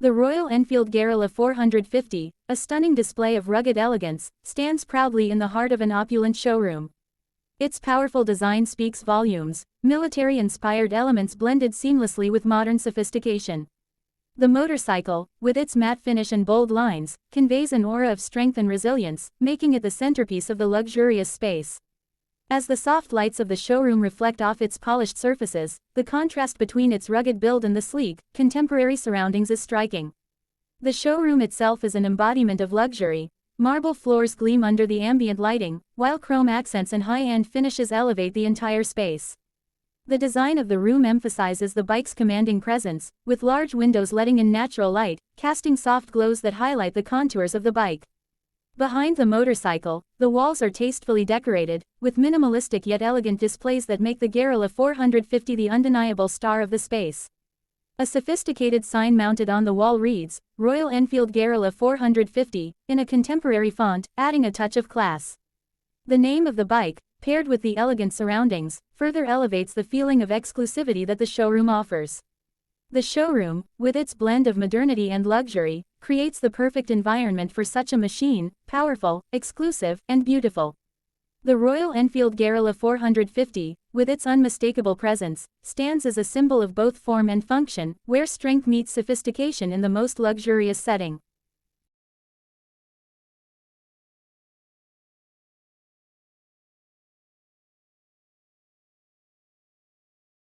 The Royal Enfield Guerrila 450, a stunning display of rugged elegance, stands proudly in the heart of an opulent showroom. Its powerful design speaks volumes, military-inspired elements blended seamlessly with modern sophistication. The motorcycle, with its matte finish and bold lines, conveys an aura of strength and resilience, making it the centerpiece of the luxurious space. As the soft lights of the showroom reflect off its polished surfaces, the contrast between its rugged build and the sleek, contemporary surroundings is striking. The showroom itself is an embodiment of luxury. Marble floors gleam under the ambient lighting, while chrome accents and high-end finishes elevate the entire space. The design of the room emphasizes the bike's commanding presence, with large windows letting in natural light, casting soft glows that highlight the contours of the bike. Behind the motorcycle, the walls are tastefully decorated, with minimalistic yet elegant displays that make the Guerrila 450 the undeniable star of the space. A sophisticated sign mounted on the wall reads, "Royal Enfield Guerrila 450, in a contemporary font, adding a touch of class. The name of the bike, paired with the elegant surroundings, further elevates the feeling of exclusivity that the showroom offers. The showroom, with its blend of modernity and luxury, creates the perfect environment for such a machine, powerful, exclusive, and beautiful. The Royal Enfield Guerrila 450, with its unmistakable presence, stands as a symbol of both form and function, where strength meets sophistication in the most luxurious setting.